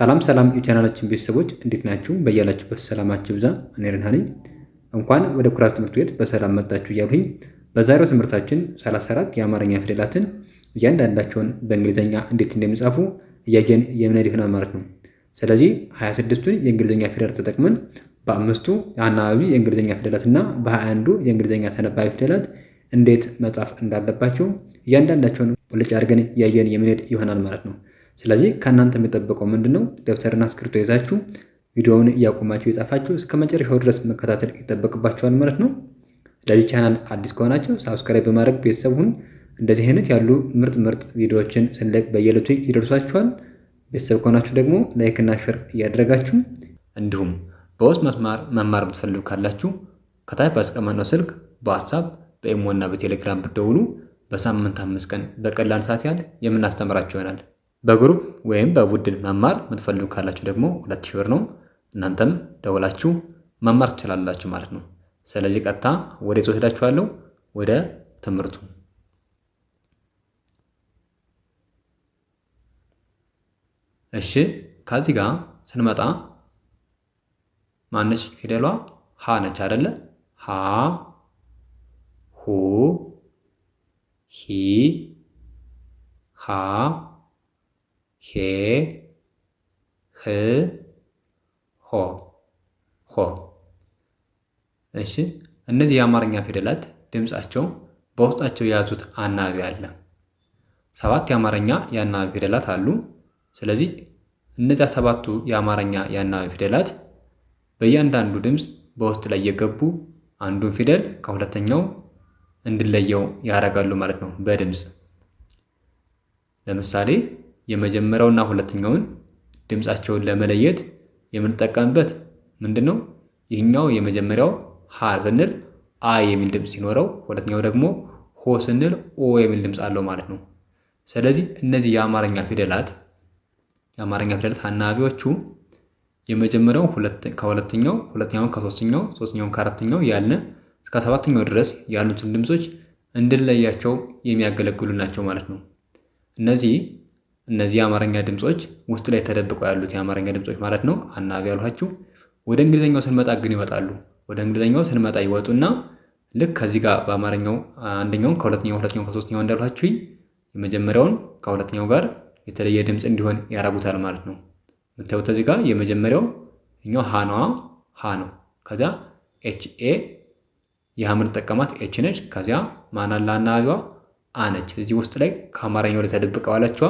ሰላም የቻናላችን ቤተሰቦች እንዴት ናችሁ? በያላችሁበት ሰላማችሁ ይብዛ። እኔ ረና ነኝ። እንኳን ወደ ኩራዝ ትምህርት ቤት በሰላም መጣችሁ እያልሁኝ በዛሬው ትምህርታችን 34 የአማርኛ ፊደላትን እያንዳንዳቸውን በእንግሊዝኛ እንዴት እንደሚጻፉ እያየን የምንሄድ ይሆናል ማለት ነው። ስለዚህ 26ቱን የእንግሊዝኛ ፊደላት ተጠቅመን በአምስቱ አናባቢ የእንግሊዝኛ ፊደላት እና በ21ዱ የእንግሊዝኛ ተነባቢ ፊደላት እንዴት መጻፍ እንዳለባቸው እያንዳንዳቸውን ቁልጭ አድርገን እያየን የምንሄድ ይሆናል ማለት ነው። ስለዚህ ከእናንተ የሚጠበቀው ምንድነው? ደብተርና እስክሪብቶ ይዛችሁ ቪዲዮውን እያቆማችሁ የጻፋችሁ እስከ መጨረሻው ድረስ መከታተል ይጠበቅባችኋል ማለት ነው። ለዚህ ቻናል አዲስ ከሆናችሁ ሳብስክራይብ በማድረግ ቤተሰብ ሁኑ። እንደዚህ አይነት ያሉ ምርጥ ቪዲዮዎችን ስንለቅ በየዕለቱ ይደርሷችኋል። ቤተሰብ ከሆናችሁ ደግሞ ላይክ እና ሼር እያደረጋችሁ እንዲሁም በውስጥ መስመር መማር ብትፈልጉ ካላችሁ ከታች ባስቀመጥነው ስልክ በዋትስአፕ በኢሞ እና በቴሌግራም ብትደውሉ በሳምንት 5 ቀን በቀላል ሰዓት ያህል የምናስተምራችሁ ይሆናል። በግሩፕ ወይም በቡድን መማር የምትፈልጉ ካላችሁ ደግሞ 2000 ብር ነው። እናንተም ደውላችሁ መማር ትችላላችሁ ማለት ነው። ስለዚህ ቀጥታ ወዴት ወስዳችኋለሁ? ወደ ትምህርቱ። እሺ ከዚህ ጋር ስንመጣ ማነች ፊደሏ? ሀ ነች አይደለ? ሀ፣ ሁ፣ ሂ፣ ሃ፣ ሄ፣ ህ፣ ሆ፣ ሆ። እሺ እነዚህ የአማርኛ ፊደላት ድምጻቸው በውስጣቸው የያዙት አናባቢ አለ። 7 የአማርኛ የአናባቢ ፊደላት አሉ። ስለዚህ እነዚያ 7ቱ የአማርኛ የአናባቢ ፊደላት በእያንዳንዱ ድምፅ በውስጥ ላይ የገቡ አንዱን ፊደል ከሁለተኛው እንድለየው ያደርጋሉ ማለት ነው በድምፅ። ለምሳሌ የመጀመሪያውና ሁለተኛውን ድምፃቸውን ለመለየት የምንጠቀምበት ምንድነው? ይህኛው የመጀመሪያው ሀ ስንል አ የሚል ድምፅ ሲኖረው፣ ሁለተኛው ደግሞ ሆ ስንል ኦ የሚል ድምፅ አለው ማለት ነው። ስለዚህ እነዚህ የአማርኛ ፊደላት አናባቢዎቹ የመጀመሪያው ከሁለተኛው፣ ሁለተኛውን ከሶስተኛው፣ ሶስተኛውን ከአራተኛው ያለ እስከ 7ኛው ድረስ ያሉትን ድምፆች እንድንለያቸው የሚያገለግሉ ናቸው ማለት ነው። እነዚህ የአማርኛ ድምፆች ውስጥ ላይ ተደብቀው ያሉት የአማርኛ ድምፆች ማለት ነው አናባቢ ያልኋችሁ። ወደ እንግሊዝኛው ስንመጣ ግን ይወጣሉ። ወደ እንግሊዝኛው ስንመጣ ይወጡና ልክ ከዚህ ጋር በአማርኛው አንደኛውን ከሁለተኛው፣ ሁለተኛው ከሶስተኛው እንዳልኋችሁ የመጀመሪያውን ከሁለተኛው ጋር የተለየ ድምፅ እንዲሆን ያደርጉታል ማለት ነው። የምታዩት እዚህ ጋር የመጀመሪያው እኛው ሀ ነው። ከዚያ ኤች ኤ የሀምር ጠቀማት ኤች ነች። ከዚያ ማናላ አናባቢዋ አ ነች። እዚህ ውስጥ ላይ ከአማርኛው ላይ ተደብቀው አለችዋ።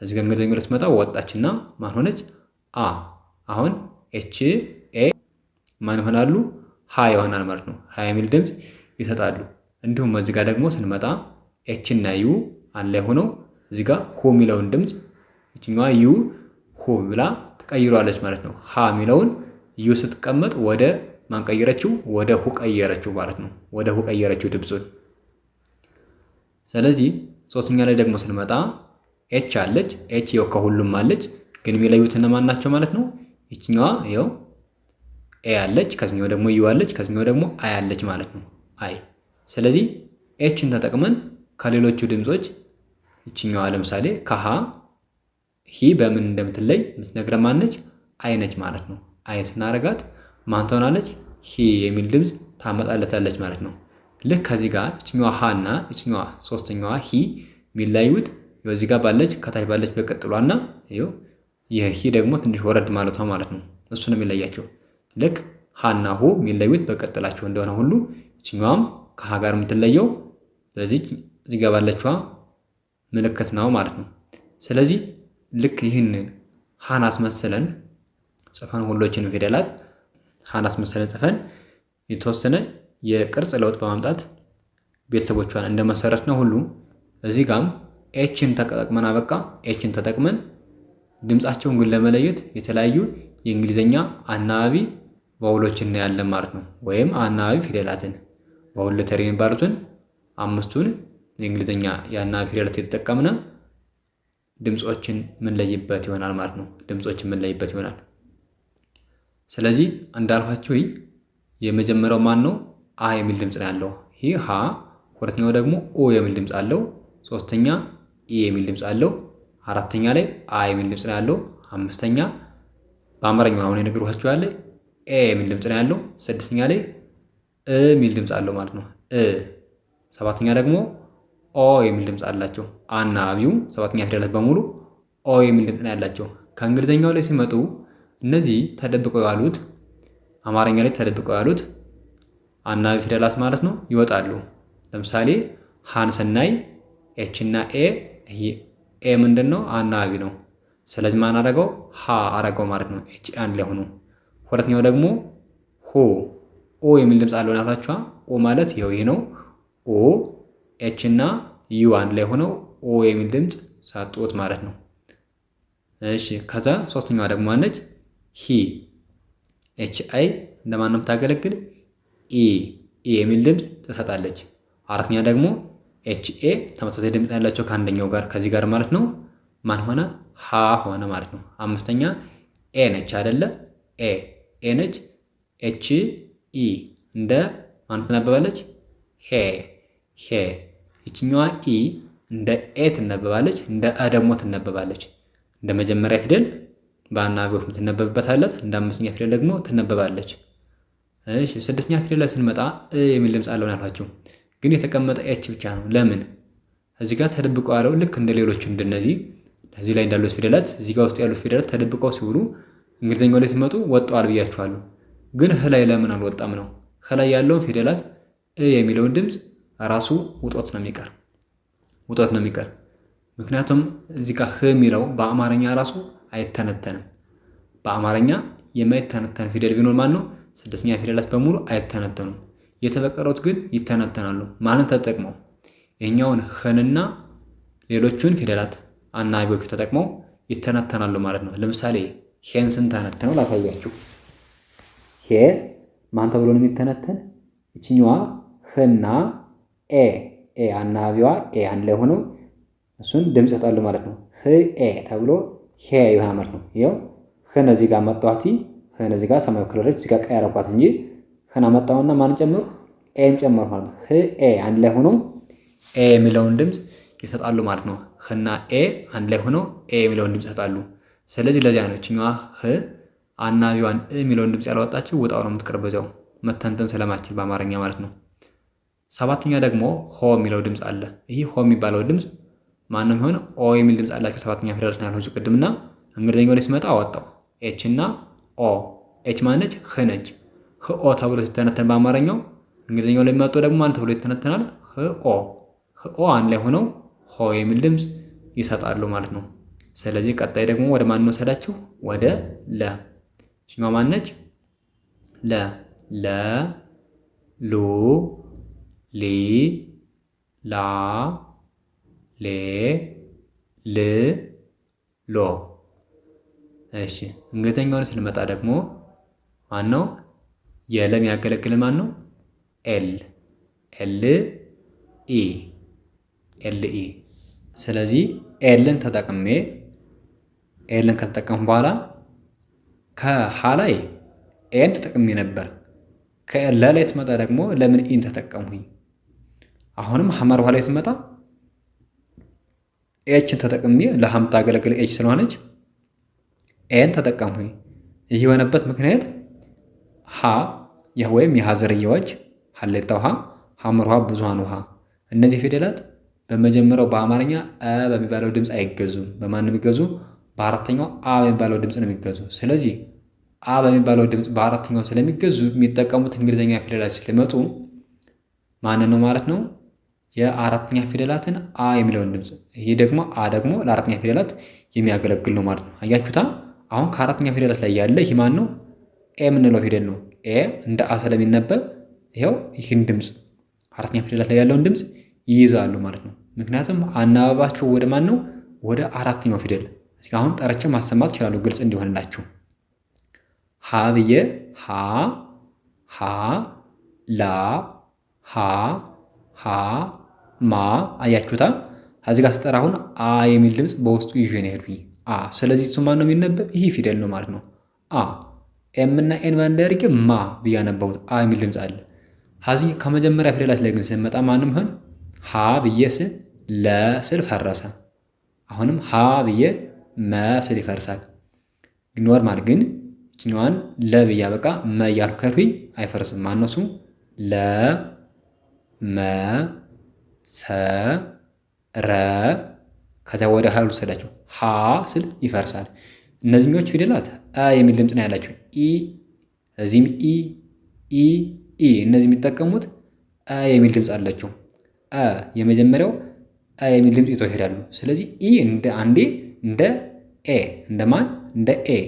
እዚህ ጋር እንግሊዝኛው ላይ ስትመጣ ወጣችና ማን ሆነች? አ። አሁን ኤች ኤ ማን ይሆናሉ? ሀ ይሆናል ማለት ነው። ሀ የሚል ድምፅ ይሰጣሉ። እንዲሁም እዚህ ጋር ደግሞ ስንመጣ ኤች እና ዩ አንድ ላይ ሆነው እዚህ ጋር ሁ የሚለውን ድምፅ እችኛዋ ዩ ሁ ብላ ትቀይሯለች ማለት ነው። ሀ የሚለውን ዩ ስትቀመጥ ወደ ማን ቀየረችው? ወደ ሁ ቀየረችው ማለት ነው። ወደ ሁ ቀየረችው ድምፁን። ስለዚህ ሶስተኛ ላይ ደግሞ ስንመጣ ኤች አለች። ኤች ይኸው ከሁሉም አለች፣ ግን የሚለዩት እነማን ናቸው ማለት ነው? ይችኛዋ ይኸው ኤ አለች፣ ከዚህኛው ደግሞ ዩ አለች፣ ከዚህኛው ደግሞ አይ አለች ማለት ነው። አይ። ስለዚህ ኤችን ተጠቅመን ከሌሎቹ ድምፆች ይችኛዋ ለምሳሌ ከሀ ሂ በምን እንደምትለይ የምትነግረን ማነች? አይ ነች ማለት ነው። አይ ስናረጋት ማን ትሆናለች? ሂ የሚል ድምፅ ታመጣለታለች ማለት ነው። ልክ ከዚህ ጋር ይችኛዋ ሀ እና ይችኛዋ ሶስተኛዋ ሂ የሚለዩት እዚህ ጋር ባለች ከታች ባለች በቀጥሏና ይህ ሂ ደግሞ ትንሽ ወረድ ማለቷ ማለት ነው። እሱ ነው የሚለያቸው። ልክ ሀና ሁ የሚለዩት በቀጥላቸው እንደሆነ ሁሉ ይችኛዋም ከሀ ጋር የምትለየው እዚህ ጋር ባለችዋ ምልክት ነው ማለት ነው። ስለዚህ ልክ ይህን ሀን አስመስለን ጽፈን ሁሎችንም ፊደላት ሀን አስመስለን ጽፈን የተወሰነ የቅርጽ ለውጥ በማምጣት ቤተሰቦቿን እንደመሰረት ነው ሁሉ እዚህ ጋም ኤችን ተጠቅመን ኤችን ተጠቅመን ድምፃቸውን ግን ለመለየት የተለያዩ የእንግሊዝኛ አናባቢ ቫውሎችን እናያለን ማለት ነው። ወይም አናባቢ ፊደላትን ቫውል ሌተር የሚባሉትን 5ቱን የእንግሊዝኛ የአናባቢ ፊደላት የተጠቀምነ ድምፆችን የምንለይበት ይሆናል ማለት ነው። ድምፆችን የምንለይበት ይሆናል። ስለዚህ እንዳልኋችሁ የመጀመሪያው ማን ነው? አ የሚል ድምፅ ነው ያለው። ይህ ሀ። ሁለተኛው ደግሞ ኦ የሚል ድምፅ አለው። ሶስተኛ ኢ የሚል ድምፅ አለው። አራተኛ ላይ አ የሚል ድምፅ ነው ያለው። አምስተኛ በአማርኛው አሁን የነገርኳችሁ ያለ ኤ የሚል ድምፅ ነው ያለው። ስድስተኛ ላይ እ የሚል ድምፅ አለው ማለት ነው። ሰባተኛ ደግሞ ኦ የሚል ድምፅ አላቸው። አናባቢው ሰባተኛ ፊደላት በሙሉ ኦ የሚል ድምፅ ነው ያላቸው። ከእንግሊዝኛው ላይ ሲመጡ እነዚህ ተደብቀው ያሉት አማርኛ ላይ ተደብቀው ያሉት አናባቢ ፊደላት ማለት ነው ይወጣሉ። ለምሳሌ ሃን ስናይ ኤች እና ኤ ምንድን ነው? አናባቢ ነው። ስለዚህ ማን አደረገው? ሀ አረገው ማለት ነው። ኤች አንድ ላይ ሆኖ። ሁለተኛው ደግሞ ሆ ኦ የሚል ድምፅ አለው ናታችኋ። ኦ ማለት ይሄ ነው። ኦ ኤች እና ዩ አንድ ላይ ሆነው ኦ የሚል ድምፅ ሳጡት ማለት ነው። እሺ ከዛ ሶስተኛዋ ደግሞ ማነች? ሂ ኤች አይ እንደማን ነው የምታገለግል? ኢ የሚል ድምፅ ትሰጣለች። አራተኛ ደግሞ ኤች ኤ ተመሳሳይ ድምፅ ያላቸው ከአንደኛው ጋር ከዚህ ጋር ማለት ነው። ማን ሆነ? ሀ ሆነ ማለት ነው። አምስተኛ ኤ ነች አይደለ? ኤ ነች። ኤች ኢ እንደ ማን ትነበባለች? ሄ ይችኛዋ ኢ እንደ ኤ ትነበባለች፣ እንደ አ ደግሞ ትነበባለች። እንደ መጀመሪያ ፊደል በአናባቢዎች የምትነበብበታለት፣ እንደ አምስተኛ ፊደል ደግሞ ትነበባለች። እሺ ስድስተኛ ፊደል ላይ ስንመጣ የሚል ድምፅ አለው ያልኳችሁ፣ ግን የተቀመጠ ኤች ብቻ ነው። ለምን? እዚህ ጋር ተደብቀው ያለው ልክ እንደ ሌሎች እንደነዚህ እዚህ ላይ እንዳሉት ፊደላት እዚህ ጋር ውስጥ ያሉት ፊደላት ተደብቀው ሲውሉ እንግሊዝኛው ላይ ሲመጡ ወጥተዋል ብያችኋለሁ። ግን ህላይ ለምን አልወጣም ነው? ከላይ ያለውን ፊደላት የሚለውን ድምፅ ራሱ ውጦት ነው የሚቀር። ምክንያቱም እዚህ ጋር ህ የሚለው በአማርኛ ራሱ አይተነተንም። በአማርኛ የማይተነተን ፊደል ቢኖር ማን ነው? ስድስተኛ ፊደላት በሙሉ አይተነተኑም። የተበቀሩት ግን ይተነተናሉ። ማንን ተጠቅመው? ይህኛውን ህንና ሌሎቹን ፊደላት አናባቢዎቹ ተጠቅመው ይተነተናሉ ማለት ነው። ለምሳሌ ሄን ስንተነትነው ላሳያችሁ። ሄ ማን ተብሎ ነው የሚተነተን? ይችኛዋ ህና ኤ አናባቢዋ ኤ አንድ ላይ ሆነው እሱን ድምፅ ይሰጣሉ ማለት ነው። ህ ኤ ተብሎ ሄ ይሆናል ማለት ነው። ይኸው ህን እዚህ ጋር መጣኋት። ህን እዚህ ጋር ሰማያዊ ከለረች እዚህ ጋር ቀይ አረኳት እንጂ ህን አመጣሁና ማን ጨምሩ? ኤን ጨምሩ ማለት ነው። ህ ኤ አንድ ላይ ሆነው ኤ የሚለውን ድምፅ ይሰጣሉ ማለት ነው። ህና ኤ አንድ ላይ ሆነው ኤ የሚለውን ድምፅ ይሰጣሉ። ስለዚህ ለዚያ ነው እችኛዋ ህ አናባቢዋን የሚለውን ድምፅ ያላወጣችው ውጣው ነው የምትቀር በዚያው መተንተን ስለማችል በአማርኛ ማለት ነው። ሰባተኛ ደግሞ ሆ የሚለው ድምፅ አለ። ይህ ሆ የሚባለው ድምፅ ማንም ሆነ ኦ የሚል ድምፅ አላቸው ሰባተኛ ፊደላት ነው ያልኩት ቅድምና እንግሊዝኛው ላይ ሲመጣ አወጣው። ኤች እና ኦ። ኤች ማነች? ህ ነች። ህ ኦ ተብሎ ሲተነተን በአማርኛው እንግሊዝኛው ላይ የሚመጣው ደግሞ ማን ተብሎ ይተነተናል? ህ ኦ። ህ ኦ አንድ ላይ ሆነው ሆ የሚል ድምፅ ይሰጣሉ ማለት ነው። ስለዚህ ቀጣይ ደግሞ ወደ ማን እንወሰዳችሁ? ወደ ለ። እሺማ ማነች? ለ ሉ ሊ ላ ሌ ል ሎ። እሺ እንግሊዝኛውን ስንመጣ ደግሞ ማን ነው የለ የሚያገለግል ማን ነው? ኤል ኢ። ስለዚህ ኤልን ከተጠቀምኩ በኋላ ከሀ ላይ ኤን ተጠቅሜ ነበር። ከለ ላይ ስመጣ ደግሞ ለምን ኢን ተጠቀምሁኝ? አሁንም ሐመር ውሃ ላይ ስመጣ ኤችን ተጠቅሜ ለሐም ታገለግል ኤች ስለሆነች ኤን ተጠቀምሁኝ። ይህ የሆነበት ምክንያት ሀ ወይም የሀ ዝርያዎች ሀሌታ ውሃ፣ ሐመር ውሃ፣ ብዙሃን ውሃ እነዚህ ፊደላት በመጀመሪያው በአማርኛ አ በሚባለው ድምፅ አይገዙም። በማን ነው የሚገዙ? በአራተኛው አ በሚባለው ድምፅ ነው የሚገዙ። ስለዚህ አ በሚባለው ድምፅ በአራተኛው ስለሚገዙ የሚጠቀሙት እንግሊዝኛ ፊደላት ስለሚመጡ ማንን ነው ማለት ነው? የአራተኛ ፊደላትን አ የሚለውን ድምፅ። ይህ ደግሞ አ ደግሞ ለአራተኛ ፊደላት የሚያገለግል ነው ማለት ነው። አያችሁታ? አሁን ከአራተኛ ፊደላት ላይ ያለ ይህ ማን ነው? ኤ የምንለው ፊደል ነው። ኤ እንደ አ ስለሚነበብ ይኸው ይህን ድምፅ አራተኛ ፊደላት ላይ ያለውን ድምፅ ይይዛሉ ማለት ነው። ምክንያቱም አናባባቸው ወደ ማን ነው? ወደ አራተኛው ፊደል። እስኪ አሁን ጠርቼ ማሰማት ይችላሉ ግልጽ እንዲሆንላችሁ። ሀ ብዬ ሀ ላ ሀ ማ። አያችሁታ? እዚህ ጋር ስጠራ አሁን አ የሚል ድምፅ በውስጡ ይዤ ነው ሄድኩኝ። አ። ስለዚህ እሱ ማን ነው የሚነበብ? ይህ ፊደል ነው ማለት ነው። አ ኤም እና ኤን ባንድ አድርጌ ማ ብዬ አነበቡት። አ የሚል ድምፅ አለ። ከዚህ ከመጀመሪያ ፊደላት ላይ ግን ስንመጣ ማንም ሆን ሀ ብዬ ስል ለ ስል ፈረሰ። አሁንም ሀ ብዬ መ ስል ይፈርሳል። ኖርማል ግን ይችኛዋን ለ ብዬ በቃ መ እያልኩ ከሄድኩኝ አይፈርስም። ማነው እሱ? ለ መ ሰ ረ ከዚያ ወደ ሀ ልውሰዳቸው። ሀ ስል ይፈርሳል። እነዚህኞቹ ፊደላት አ የሚል ድምፅ ነው ያላቸው። ኢ እዚህም ኢ ኢ ኢ እነዚህ የሚጠቀሙት አ የሚል ድምፅ አላቸው። አ የመጀመሪያው አ የሚል ድምፅ ይዘው ይሄዳሉ። ስለዚህ ኢ እንደ አንዴ እንደ ኤ እንደማን እንደ ኤ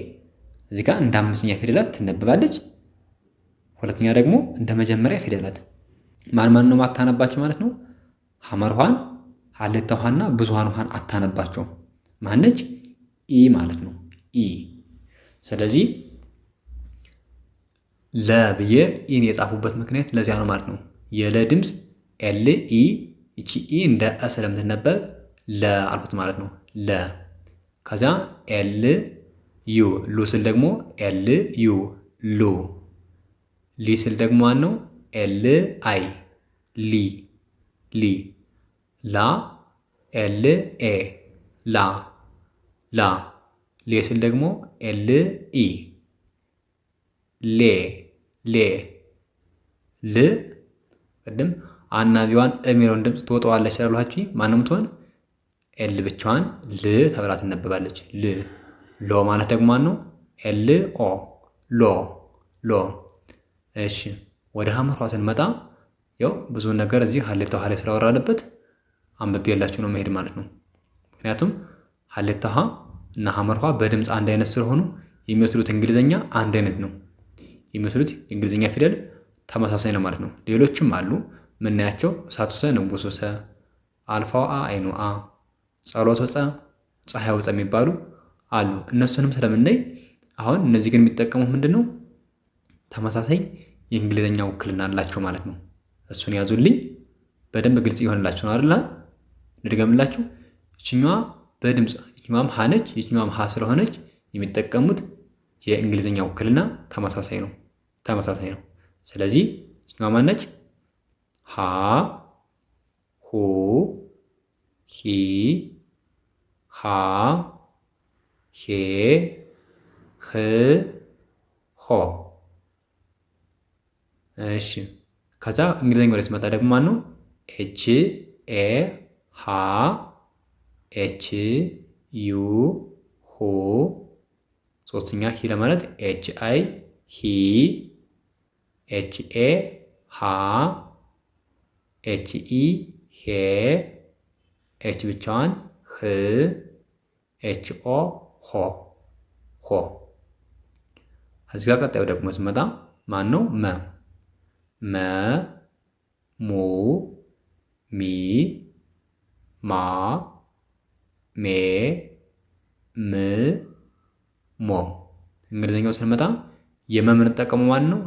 እዚህ ጋር እንደ አምስተኛ ፊደላት ትነበባለች። ሁለተኛ ደግሞ እንደ መጀመሪያ ፊደላት ማን ነው ማታነባቸው ማለት ነው? ሐመርኋን ሀሌታ ውሃና ብዙሃን ውሃን አታነባቸው። ማነች? ኢ ማለት ነው። ኢ ስለዚህ ለ ብዬ ኢን የጻፉበት ምክንያት ለዚያ ነው ማለት ነው። የለ ድምፅ ኤል ኢ ይቺ ኢ እንደ አ ስለምትነበብ ለ አልኩት ማለት ነው። ለ ከዚያ ኤል ዩ ሉ ስል ደግሞ ኤል ዩ ሉ ሊ ስል ደግሞ ማን ነው? ኤል አይ ሊ ሊ ላ ኤል ኤ ላ ላ ሌ ስል ደግሞ ኤል ኢ ሌ ሌ ል ቅድም አናቢዋን የሚለውን ድምፅ ትወጣዋለች ስላልኋችሁ ማንም ትሆን ኤል ብቻዋን ል ተብላ ትነበባለች። ል ሎ ማለት ደግሞ ማን ነው? ኤል ኦ ሎ ሎ። እሺ ወደ ሐመርኋ ስንመጣ ያው ብዙ ነገር እዚህ ሀሌታ ውሃ ላይ ስላወራንበት አንብቤላችሁ ነው መሄድ ማለት ነው። ምክንያቱም ሀሌታ ውሃ እና ሐመርኋ በድምፅ አንድ አይነት ስለሆኑ የሚወስዱት እንግሊዝኛ አንድ አይነት ነው። የሚወስዱት የእንግሊዝኛ ፊደል ተመሳሳይ ነው ማለት ነው። ሌሎችም አሉ ምናያቸው እሳቱ ሰ ንጉሱ ሰ፣ አልፋው አ አይኑ አ፣ ጸሎቱ ጸ፣ ፀሐዩ ጸ የሚባሉ አሉ። እነሱንም ስለምናይ አሁን እነዚህ ግን የሚጠቀሙት ምንድን ነው? ተመሳሳይ የእንግሊዝኛ ውክልና አላቸው ማለት ነው። እሱን ያዙልኝ በደንብ ግልጽ ይሆንላችሁ ነው አይደል? እንድገምላችሁ ይችኛዋ በድምፅ ይችኛዋም ሀ ነች፣ ይችኛዋም ሀ ስለሆነች የሚጠቀሙት የእንግሊዝኛ ውክልና ተመሳሳይ ነው። ስለዚህ ይችኛዋ ማነች? ሀ ሁ ሂ ሃ ሄ ህ ሆ። እሺ ከዛ እንግሊዝኛ ወደ ስመጣ ደግሞ ማን ነው? ኤች ኤ ሃ ኤች ዩ ሁ ሶስተኛ ሂ ለማለት ኤች አይ ሂ ኤች ኤ ሃ ኤች ኢ ሄ ኤች ብቻዋን ህ ኤች ኦ ሆ ሆ። እዚህ ጋር ቀጣዩ ደግሞ ስመጣ ማን ነው? መ መ ሙ ሚ ማ ሜ ም ሞ። እንግሊዝኛው ስንመጣ የመ የምንጠቀመው ማን ነው?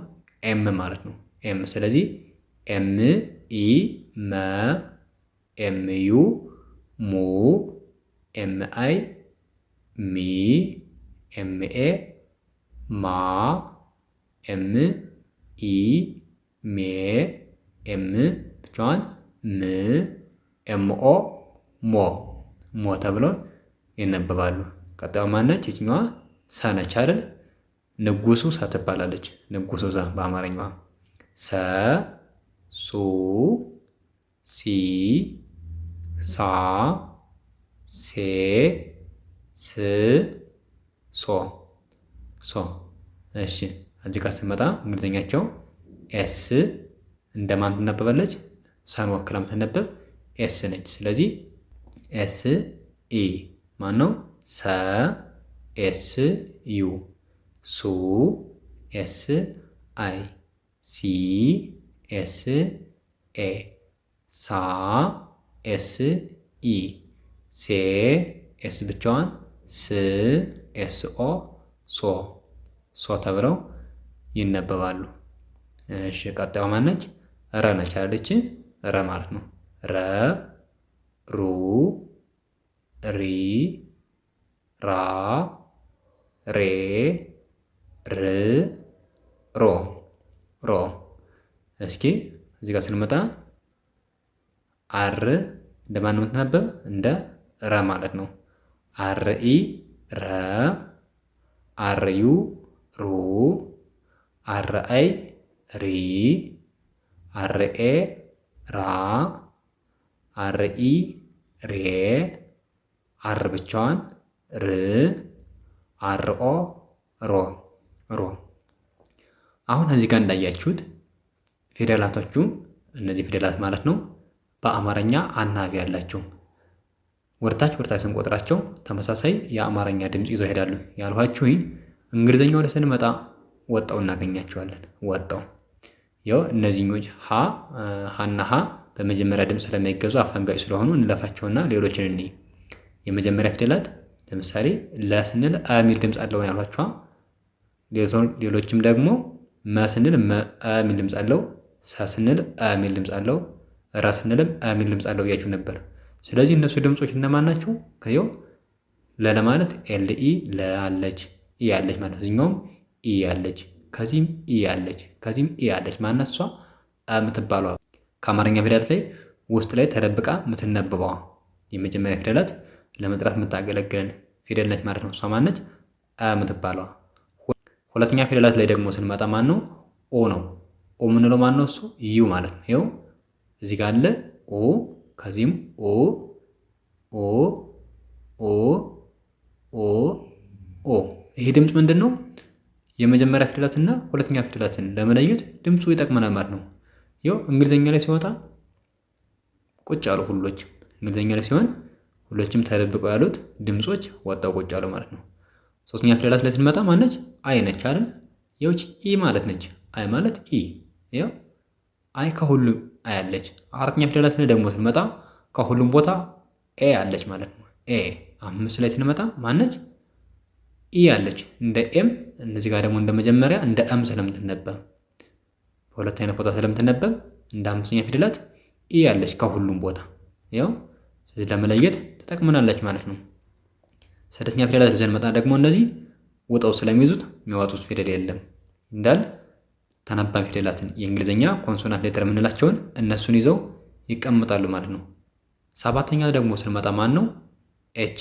ኤም ማለት ነው። ኤም ስለዚህ ኤም ኢ መ ኤም ዩ ሙ ኤም አይ ሚ ኤም ኤ ማ ኤም ኢ ሜ ኤም ብቻዋን ም ኤም ኦ ሞ ሞ ተብለው ይነበባሉ። ቀጣዩ ማነች? የትኛዋ? ሰ ነች አይደል? ንጉሱ ሰ ትባላለች። ንጉሱ ሰ በአማርኛዋ ሰ ሱ ሲ ሳ ሴ ስ ሶ ሶ። እሺ እዚህ ጋር ስንመጣ እንግሊዝኛቸው ኤስ እንደማን ትነበባለች? ሰን ወክላ የምትነበብ ኤስ ነች። ስለዚህ ኤስ ኢ ማን ነው? ሰ ኤስ ዩ ሱ ኤስ አይ ሲ ኤስ ኤ ሳ ኤስ ኢ ሴ ኤስ ብቻዋን ስ ኤስ ኦ ሶ ሶ ተብለው ይነበባሉ። እሺ ቀጣዩ ማነች? ረ ነች አይደለች? ረ ማለት ነው። ረ ሩ ሪ ራ ሬ ር ሮ ሮ። እስኪ እዚህ ጋር ስንመጣ አር እንደማን ነው የምትነበብ? እንደ ረ ማለት ነው። አር ኢ ረ አር ዩ ሩ አርአይ ሪ አርኤ ራ አርኢ ሬ አር ብቻዋን ር አርኦ ሮ ሮ። አሁን እዚህ ጋር እንዳያችሁት ፊደላቶቹ እነዚህ ፊደላት ማለት ነው በአማርኛ አናባቢ ያላቸው ወርታች ስንቆጥራቸው ተመሳሳይ የአማርኛ ድምፅ ይዘው ይሄዳሉ ያልኋችሁ። እንግሊዘኛው ላይ ስንመጣ ወጣው እናገኛቸዋለን። ወጣው ያው እነዚህኞች ሀና ሀ በመጀመሪያ ድምፅ ስለማይገዙ አፈንጋጭ ስለሆኑ እንለፋቸውና ሌሎችን እኔ የመጀመሪያ ፊደላት ለምሳሌ ለስንል አ የሚል ድምፅ አለው ያሏቸዋ። ሌሎችም ደግሞ መስንል መ የሚል ድምፅ አለው፣ ሰስንል አ የሚል ድምፅ አለው፣ ረስንልም አ የሚል ድምፅ አለው ብያችሁ ነበር። ስለዚህ እነሱ ድምጾች እነማን ናቸው? ከየው ለለማለት ኤልኢ ለአለች ኢ ያለች ማለት እዚህኛውም ኢ ያለች ከዚህም ኢ ያለች ከዚህም ኢ ያለች ማናት? እሷ አ የምትባለዋ ከአማርኛ ፊደላት ላይ ውስጥ ላይ ተደብቃ የምትነበበዋ የመጀመሪያ ፊደላት ለመጥራት የምታገለግለን ፊደል ነች ማለት ነው። እሷ ማነች? አ የምትባለዋ። ሁለተኛ ፊደላት ላይ ደግሞ ስንመጣ ማን ነው? ኦ ነው። ኦ የምንለው ማን ነው? እሱ ዩ ማለት ነው። ይኸው እዚህ ጋር አለ ኦ፣ ከዚህም ኦ ኦ ኦ ኦ ኦ። ይሄ ድምፅ ምንድን ነው? የመጀመሪያ ፊደላትና ሁለተኛ ፊደላትን ለመለየት ድምፁ ይጠቅመናል ማለት ነው። ይኸው እንግሊዘኛ ላይ ሲወጣ ቁጭ አሉ ሁሎችም። እንግሊዘኛ ላይ ሲሆን ሁሎችም ተደብቀው ያሉት ድምፆች ወጣው ቁጭ አሉ ማለት ነው። ሶስተኛ ፊደላት ላይ ስንመጣ ማነች? አይ ነች አይደል? ይኸውች ኢ ማለት ነች። አይ ማለት ኢ። ይኸው አይ ከሁሉም አይ አለች። አራተኛ ፊደላት ላይ ደግሞ ስንመጣ ከሁሉም ቦታ ኤ አለች ማለት ነው። ኤ። አምስት ላይ ስንመጣ ማነች? ኢ አለች እንደ ኤም። እነዚህ ጋር ደግሞ እንደ መጀመሪያ እንደ እም ስለምትነበብ በሁለት አይነት ቦታ ስለምትነበብ እንደ አምስተኛ ፊደላት ኢ አለች ከሁሉም ቦታ። ያው ስለዚህ ለመለየት ትጠቅመናለች ማለት ነው። ስድስተኛ ፊደላት ስንመጣ ደግሞ እነዚህ ውጠው ስለሚይዙት የሚያወጡት ፊደል የለም እንዳል ተነባቢ ፊደላትን የእንግሊዝኛ ኮንሶናንት ሌተር የምንላቸውን እነሱን ይዘው ይቀመጣሉ ማለት ነው። ሰባተኛ ደግሞ ስንመጣ ማን ነው? ኤች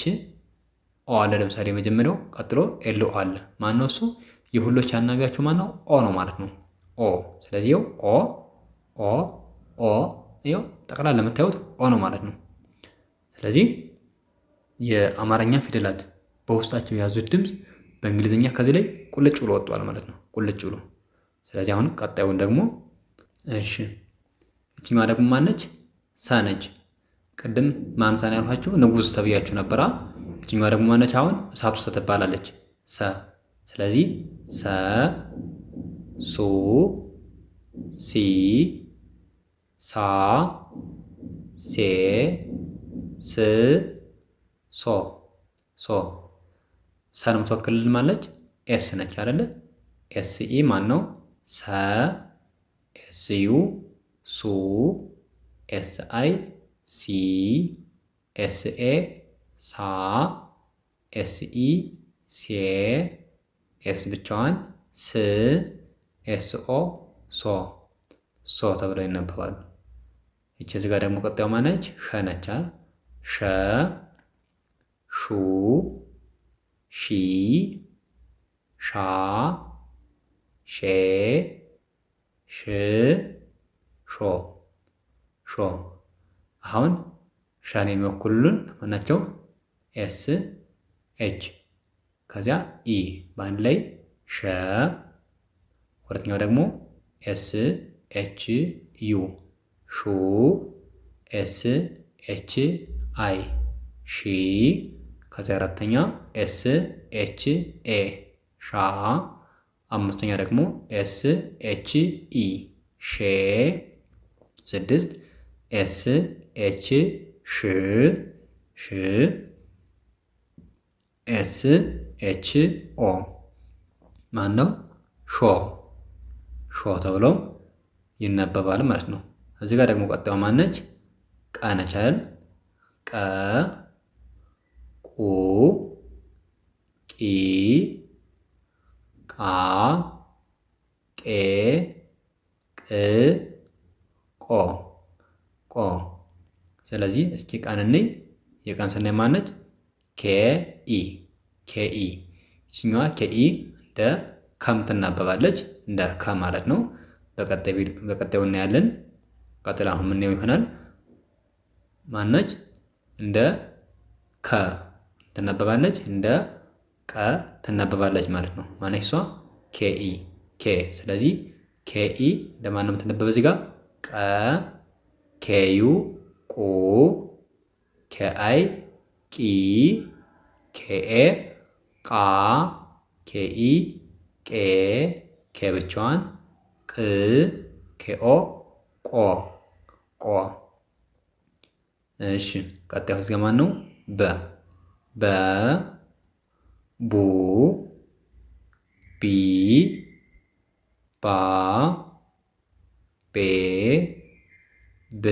ኦ አለ። ለምሳሌ የመጀመሪያው ቀጥሎ ኤል ኦ አለ። ማን ነው እሱ? የሁሎች አናባቢያቸው ማን ነው? ኦ ነው ማለት ነው። ኦ። ስለዚህ ይኸው ኦ ኦ ኦ ይኸው ጠቅላላ ለምታዩት ኦ ነው ማለት ነው። ስለዚህ የአማርኛ ፊደላት በውስጣቸው የያዙት ድምፅ በእንግሊዝኛ ከዚህ ላይ ቁልጭ ብሎ ወጥቷል ማለት ነው። ቁልጭ ብሎ። ስለዚህ አሁን ቀጣዩን ደግሞ እሺ፣ እቺማ ደግሞ ማነች? ሰ ነች። ቅድም ማንሳን ያልኋችሁ ንጉስ ተብያችሁ ነበራ። እቺማ ደግሞ ማነች? አሁን እሳቱ ሰ ትባላለች። ሰ። ስለዚህ ሰ ሱ ሲ ሳ ሴ ስ ሶ ሶ። ሰን የምትወክልልን ማለች? ኤስ ነች አይደለ? ኤስ ኢ ማን ነው? ሰ ኤስ ዩ ሱ ኤስ አይ ሲ ኤስ ኤ ሳ ኤስ ኢ ሴ ኤስ ብቻዋን ስ ኤስ ኦ ሶ ሶ ተብለው ይነበባሉ። ይቺ እዚህ ጋር ደግሞ ቀጣዩ ማነች? ሸ ነች። ሸ ሹ ሺ ሻ ሼ ሽ ሾ ሾ። አሁን ሻን የሚወክሉልን ማናቸው? ኤስ ኤች ከዚያ ኢ በአንድ ላይ ሸ። ሁለተኛው ደግሞ ኤስ ኤች ዩ ሹ ኤስ ኤች አይ ሺ። ከዚያ አራተኛ ኤስ ኤች ኤ ሻ። አምስተኛ ደግሞ ኤስ ኤች ኢ ሼ። ስድስት ኤስ ኤች ሽ ሽ። ኤስ ኤች ኦ ማን ነው? ሾ ሾ ተብሎ ይነበባል ማለት ነው። እዚህ ጋር ደግሞ ቀጣዩ ማነች? ቀ ነች አይደል? ቀ ቁ ቂ ቃ ቄ ቅ ቆ ቆ። ስለዚህ እስኪ ቀን እንይ። የቀን ስናይ ማነች? ኬ ኢ ኬ ኢ። ይችኛዋ ኬ ኢ እንደ ከም ትናበባለች እንደ ከ ማለት ነው። በቀጣዩ እናያለን። ቀጥላ አሁን የምናየው ይሆናል። ማነች? እንደ ከ ትናበባለች፣ እንደ ቀ ትናበባለች ማለት ነው። ማነች እሷ? ኬኢ ኬ። ስለዚህ ኬኢ ለማን ነው የምትነበበው እዚህ ጋር? ቀ ኬዩ ቁ ኬአይ ቂ ኬኤ ቃ ኬኢ ቄ ኬ ብቻዋን ቅ ኬኦ ቆ ቆ። እሺ ቀጣዩ እዚህ ጋር ማን ነው? በ በ ቡ ቢ ባ ቤ ብ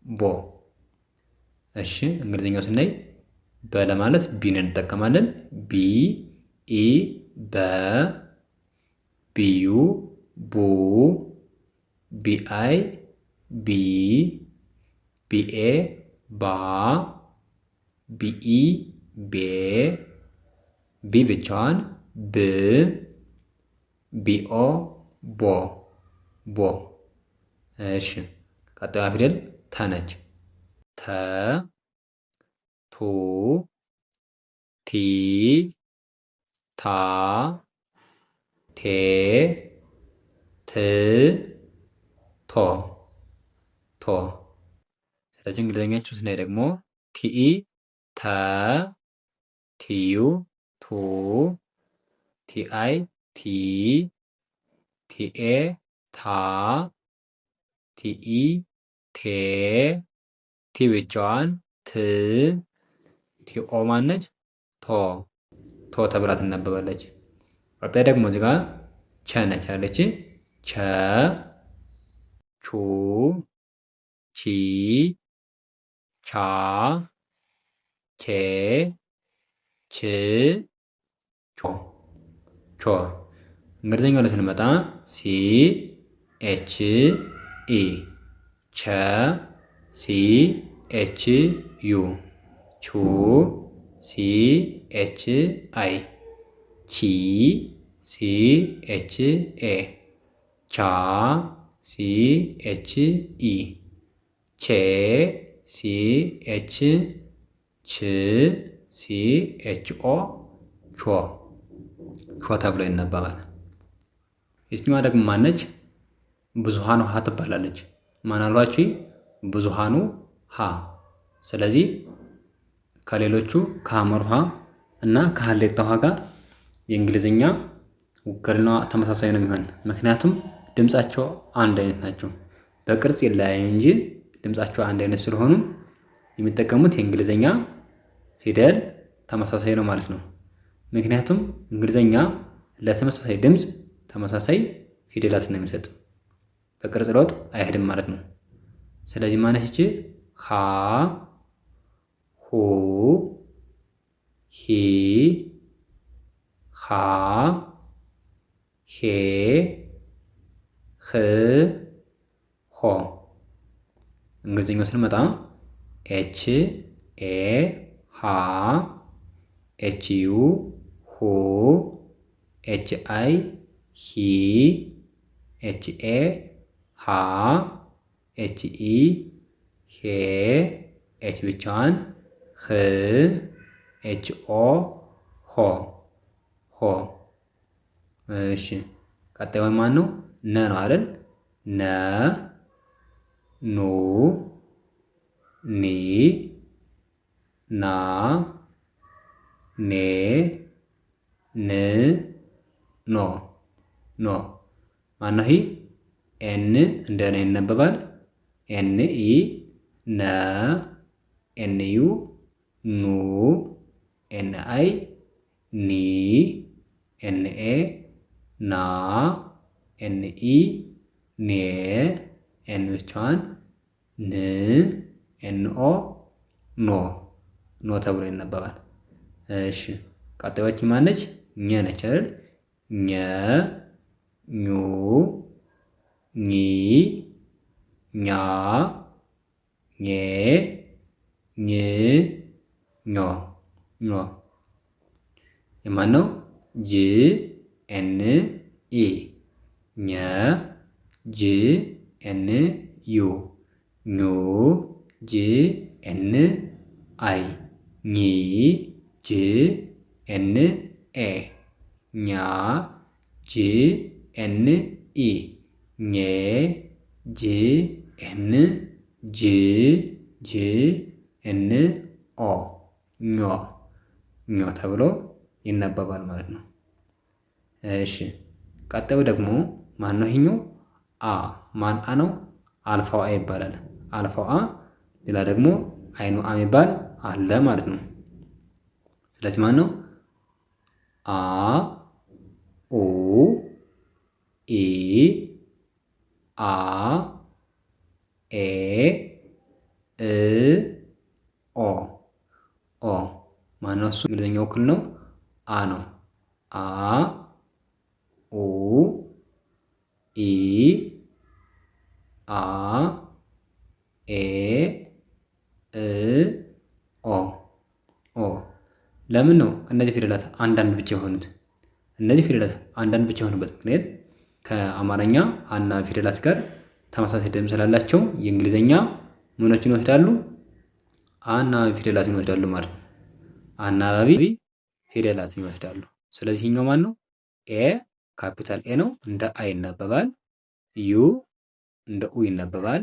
ቦ። እሺ እንግሊዝኛው ስናይ በ ለማለት ቢን እንጠቀማለን። ቢ ኢ በ ቢዩ ቡ ቢአይ ቢ ቢኤ ባ ቢኢ ቤ ቢ ብቻዋን ብ ቢኦ ቦ ቦ። እሺ ቀጣዩዋ ፊደል ተ ነች። ተ ቱ ቲ ታ ቴ ት ቶ ቶ። ስለዚህ እንግሊዝኛችሁ ስናይ ደግሞ ቲኢ ተ ቲዩ ቱ ቲአይ ቲ ቲኤ ታ ቲኢ ቴ ቲ ብቻዋን ት ቲኦ ማነች? ቶ ቶ ተብላ ትነበባለች። ቀጣይ ደግሞ እዚህ ጋር ቸ ነች አለች። ቸ ቹ ቺ ቻ ቼ ች ቾ ቾ። እንግሊዝኛው ላይ ስንመጣ ሲ ኤች ኢ ቸ ሲ ኤች ዩ ቹ ሲ ኤች አይ ቺ ሲ ኤች ኤ ቻ ሲ ኤች ኢ ቼ ሲ ኤች ች ሲ ኤች ኦ ቾ ቾ ተብሎ ይነበባል። የትኛዋ ደግሞ ማነች? ብዙሃኑ ሀ ትባላለች። ማን አሏችሁ? ብዙሃኑ ሀ። ስለዚህ ከሌሎቹ ከሐመር ውሃ እና ከሀሌታ ውሃ ጋር የእንግሊዝኛ ውክልናዋ ተመሳሳይ ነው የሚሆን። ምክንያቱም ድምጻቸው አንድ አይነት ናቸው። በቅርጽ ይለያዩ እንጂ ድምጻቸው አንድ አይነት ስለሆኑ የሚጠቀሙት የእንግሊዝኛ ፊደል ተመሳሳይ ነው ማለት ነው። ምክንያቱም እንግሊዝኛ ለተመሳሳይ ድምፅ ተመሳሳይ ፊደላትን ነው የሚሰጥ፣ በቅርጽ ለውጥ አይሄድም ማለት ነው። ስለዚህ ማነች እቺ? ሀ ሁ ሂ ሃ ሄ ህ ሆ። እንግሊዝኛው ስንመጣ ኤች ኤ ሃ ኤች ዩ ሁ ኤች አይ ሂ ኤች ኤ ሃ ኤች ኢ ሄ ኤች ብቻዋን ህ ኤች ኦ ሆ ሆ። እሺ ቀጣዩ ማን ነው? ነ ነው አይደል? ነ ኑ ኒ ና ኔ ን ኖ ኖ። ማነው ይሄ? ኤን እንደ ነ ይነበባል። ኤን ኢ ነ ኤን ዩ ኑ ኤን አይ ኒ ኤን ኤ ና ኤን ኢ ኔ ኤን ብቻዋን ን ኤን ኦ ኖ ኖ ተብሎ ይነበባል። እሺ ቀጣዮች ማነች? ኘ ነች አይደል? ኘ ኙ ኚ ኛ ኜ ኝ ኞ ኞ። የማን ነው? ጅ ኤን ኢ ኘ ጅ ኤን ዩ ኙ ጅ ኤን አይ ኚ ጅ ኤን ኤ ኛ ጅ ኤን ኢ ኜ ጅ ኤን ጅ ጅ ኤን ኦ ኞ ኞ ተብሎ ይነበባል ማለት ነው። እሺ ቀጣዩ ደግሞ ማን ነው? ይሄኛው አ ማን አ ነው? አልፋው አ ይባላል። አልፋው አ ሌላ ደግሞ አይኑ አ የሚባል አለ ማለት ነው። ስለዚህ ማን ነው? አ ኡ ኢ አ ኤ እ ኦ ኦ ማነው? እሱ እንግሊዝኛው እኩል ነው። አ ነው። አ ኡ ኢ አ ኤ እ ኦ ኦ ለምን ነው እነዚህ ፊደላት አንዳንድ ብቻ የሆኑት? እነዚህ ፊደላት አንዳንድ ብቻ የሆኑበት ምክንያት ከአማርኛ አናባቢ ፊደላት ጋር ተመሳሳይ ድምፅ ስላላቸው የእንግሊዝኛ ምኖችን ይወስዳሉ? አናባቢ ፊደላትን ይወስዳሉ ማለት ነው። አናባቢ ፊደላትን ይወስዳሉ። ስለዚህ ይሄኛው ማን ነው? ኤ ካፒታል ኤ ነው፣ እንደ አይ ይነበባል። ዩ እንደ ኡ ይነበባል።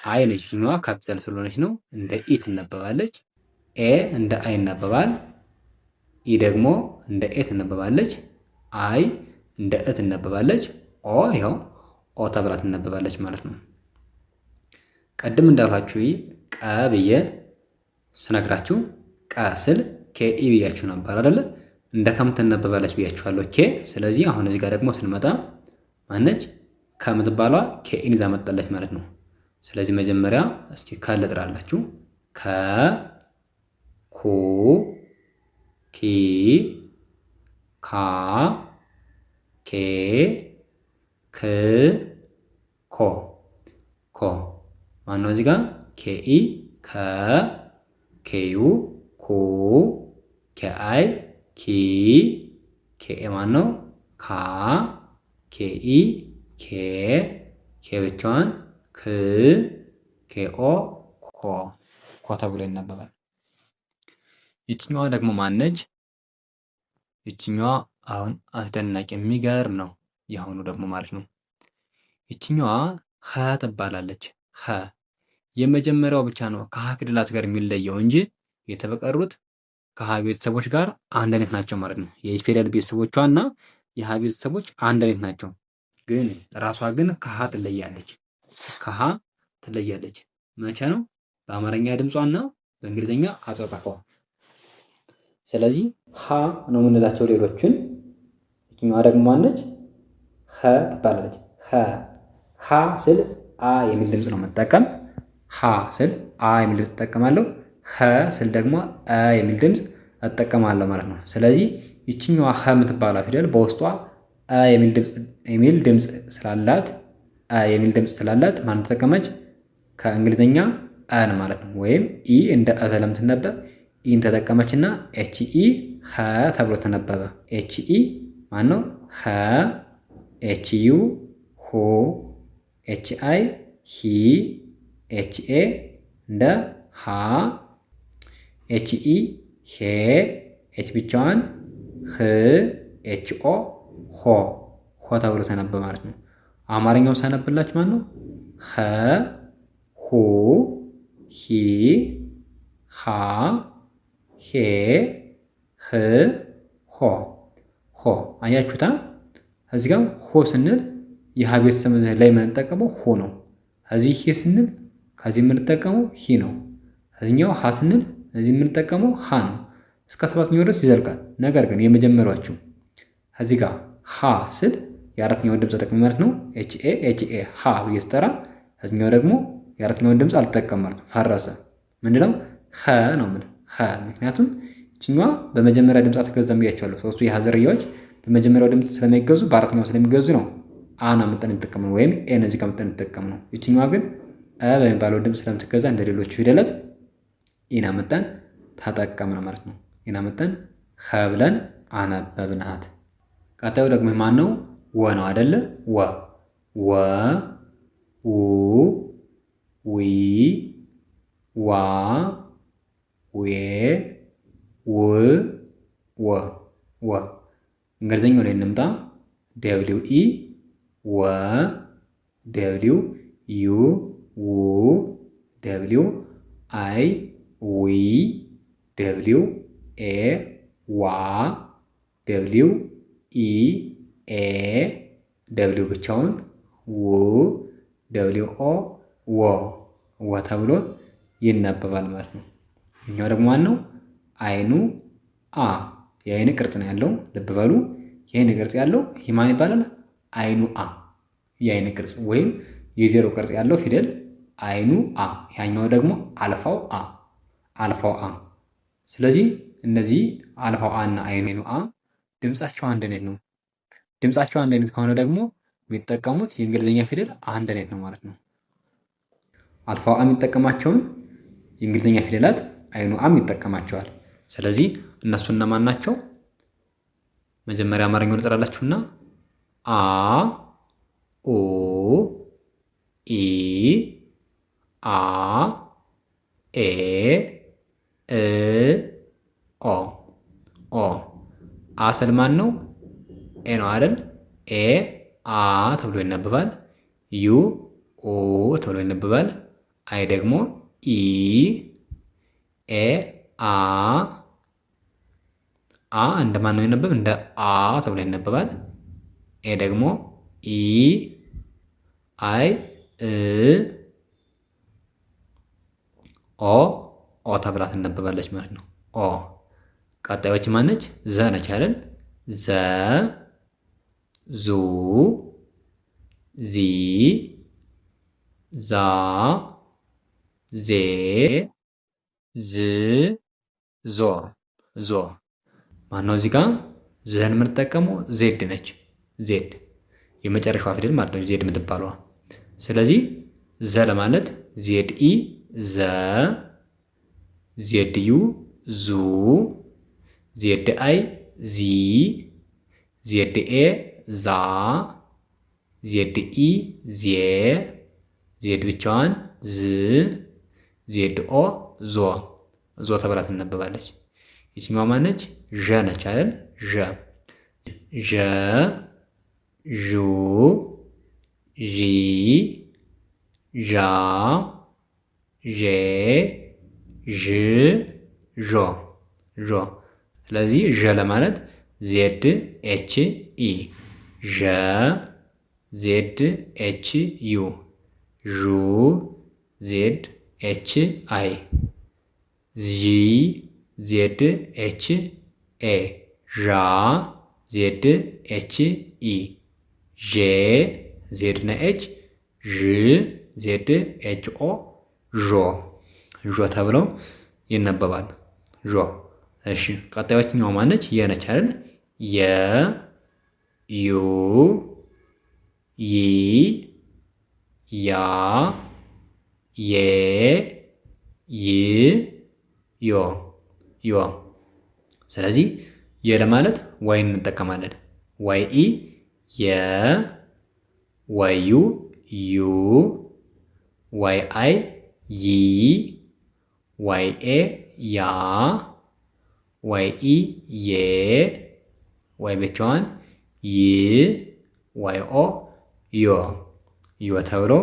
አይ ነች ይችኛዋ ካፒታል ስለሆነች ነው፣ እንደ ኢ ትነበባለች። ኤ እንደ አይ ይነበባል። ኢ ደግሞ እንደ ኤ ትነበባለች። አይ እንደ እ ትነበባለች። ኦ ይኸው ኦ ተብላ ትነበባለች ማለት ነው። ቀድም እንዳልኳችሁ ቀ ብዬ ስነግራችሁ ቀ ስል ኬ ኢ ብያችሁ ነበር አይደለ? እንደ ከም ትነበባለች ብያችኋለሁ ኬ። ስለዚህ አሁን እዚህ ጋር ደግሞ ስንመጣ ማነች? ከምትባሏ ኬ ኢን ይዛ መጣለች ማለት ነው። ስለዚህ መጀመሪያ እስኪ ከ ልጥራላችሁ። ከ ኩ ኪ ካ ኬ ክ ኮ ኮ ማነው? እዚህ ጋር ኬኢ ከ ኬዩ ኩ ኬአይ ኪ ኬኤ ማነው? ካ ኬኢ ኬ ኬ ብቻዋን ክ ኬኦ ኮ ኮ ተብሎ ይነበባል። ይችኛዋ ደግሞ ማነች? ይችኛዋ አሁን አስደናቂ የሚገርም ነው የአሁኑ ደግሞ ማለት ነው። ይችኛዋ ኸ ትባላለች። ኸ የመጀመሪያው ብቻ ነው ከሀ ፊደላት ጋር የሚለየው እንጂ የተበቀሩት ከሀ ቤተሰቦች ጋር አንድ አይነት ናቸው ማለት ነው። የፊደል ቤተሰቦቿ እና የሀ ቤተሰቦች አንድ አይነት ናቸው። ግን ራሷ ግን ከሀ ትለያለች። ከሀ ትለያለች። መቼ ነው? በአማርኛ ድምጿና በእንግሊዝኛ አጻጻፏ። ስለዚህ ሀ ነው የምንላቸው ሌሎችን። ይችኛዋ ደግሞ ማነች? ኸ ትባላለች። ኸ ስል አ የሚል ድምፅ ነው መጠቀም። ሀ ስል አ የሚል ድምፅ እጠቀማለሁ። ኸ ስል ደግሞ አ የሚል ድምፅ እጠቀማለሁ ማለት ነው። ስለዚህ ይችኛዋ ኸ የምትባለው ፊደል በውስጧ አ የሚል ድምፅ ስላላት ማን ተጠቀመች? ከእንግሊዝኛ አን ማለት ነው። ወይም ኢ እንደ አ ስለምትነበብ ኢን ተጠቀመችና ኤች ኢ ኸ ተብሎ ተነበበ። ኤች ኢ ማን ነው? ኸ ኤች ዩ ሁ ኤች አይ ሂ ኤች ኤ እንደ ሃ ኤች ኢ ሄ ኤች ብቻዋን ህ ኤች ኦ ሆ ተብሎ ተነበበ ማለት ነው። አማርኛው ሳነብላችሁ ማን ነው? ኸ ሁ ሂ ሃ ሄ ህ ሆ አያችሁታ? እዚህ ጋር ሆ ስንል የሀ ቤተሰብ ላይ የምንጠቀመው ሆ ነው። እዚህ ሄ ስንል ከዚህ የምንጠቀመው ሂ ነው። እዚህኛው ሀ ስንል እዚህ የምንጠቀመው ሀ ነው። እስከ ሰባተኛው ድረስ ይዘልቃል። ነገር ግን የመጀመሪያዎቹ እዚህ ጋር ሀ ስል የአራተኛውን ድምፅ ተጠቅሜ ማለት ነው። ኤች ኤ ሀ ብዬ ስጠራ እዚህኛው ደግሞ የአራተኛውን ድምፅ አልጠቀም ማለት ነው። ፈረሰ። ምንድነው? ኸ ነው የምልህ ኸ። ምክንያቱም ይችኛዋ በመጀመሪያ ድምፅ አትገዛም ብያቸዋለሁ። ሶስቱ የሀ ዝርያዎች በመጀመሪያው ድምፅ ስለማይገዙ በአራተኛው ስለሚገዙ ነው አና መጠን እንጠቀም ነው፣ ወይም ኤን እዚህ ጋር መጠን እንጠቀም ነው። ይችኛዋ ግን በሚባለው ድምፅ ስለምትገዛ እንደ ሌሎቹ ፊደላት ኢና መጠን ተጠቀምን ማለት ነው። ኢና መጠን ኸ ብለን አነበብናት። ቀጣዩ ደግሞ ማን ነው? ወ ነው አይደለ? ወ ወ ው ዊ ዋ ዌ ው ወ ወ እንግሊዝኛው ላይ እንምጣ። ደብሊው ኢ ወ ደብሊው ዩ ው ደብሊው አይ ዊ ደብሊው ኤ ዋ ደብሊው ኢ ኤ ደብሊው ብቻውን ው ደብሊው ኦ ወ ወ ተብሎ ይነበባል ማለት ነው። እኛው ደግሞ ማን ነው? አይኑ አ የአይን ቅርጽ ነው ያለው። ልብ በሉ የአይን ቅርጽ ያለው ይህ ማን ይባላል? አይኑ አ የአይን ቅርጽ ወይም የዜሮ ቅርጽ ያለው ፊደል አይኑ አ። ያኛው ደግሞ አልፋው አ አልፋው አ። ስለዚህ እነዚህ አልፋው አ እና አይኑ አ ድምጻቸው አንድ አይነት ነው። ድምጻቸው አንድ አይነት ከሆነ ደግሞ የሚጠቀሙት የእንግሊዝኛ ፊደል አንድ አይነት ነው ማለት ነው። አልፋው አ የሚጠቀማቸውን የእንግሊዝኛ ፊደላት አይኑ አም ይጠቀማቸዋል። ስለዚህ እነሱ እነማን ናቸው? መጀመሪያ አማርኛውን ልጥራላችሁና አ ኦ ኢ አ ኤ እ ኦ ኦ አ ስል ማን ነው? ኤ ነው አይደል? ኤ አ ተብሎ ይነበባል። ዩ ኦ ተብሎ ይነበባል። አይ ደግሞ ኢ ኤ አ አ እንደ ማን ነው የሚነበብ? እንደ አ ተብሎ ይነበባል። ኤ ደግሞ ኢ አይ እ ኦ ኦ ተብላ ትነበባለች ማለት ነው። ኦ ቀጣዮች ማነች? ዘ ነች አይደል? ዘ ዙ ዚ ዛ ዜ ዝ ዞ ዞ ማነው? እዚህ ጋር ዝህን የምንጠቀመው ዜድ ነች። ዜድ የመጨረሻዋ ፊደል ማለት ነው፣ ዜድ የምትባለዋ። ስለዚህ ዘ ለማለት ዜድ ኢ ዘ፣ ዜድ ዩ ዙ፣ ዜድ አይ ዚ፣ ዜድ ኤ ዛ፣ ዜድ ኢ ዜ፣ ዜድ ብቻዋን ዝ፣ ዜድ ኦ ዞ ዞ ተብላ ትነበባለች። የትኛዋ ማነች? ዠ ነች አይደል? ዠ ዠ ዡ ዢ ዣ ዤ ዥ ዦ ዦ። ስለዚህ ዠ ለማለት ዜድ ኤች ኢ ዠ፣ ዜድ ኤች ዩ ዡ፣ ዜድ ኤች አይ ዢ፣ ዜድ ኤች ኤ ዣ፣ ዜድ ኤች ኢ ዤ፣ ዜድ ና ኤች ዥ፣ ዜድ ኤች ኦ ዦ ዦ ተብለው ይነበባል። ዦ። እሺ ቀጣዮችኛው ማነች? የነች አይደል? የ ዩ ይ ያ ዬ ይ ዮ ዮ። ስለዚህ የ ለማለት ዋይን እንጠቀማለን። ዋይ ኢ የ፣ ዋይ ዩ ዩ፣ ዋይ አይ ይ፣ ዋይ ኤ ያ፣ ዋይ ኢ ዬ፣ ዋይ ብቻዋን ይ፣ ዋይ ኦ ዮ ዮ ተብለው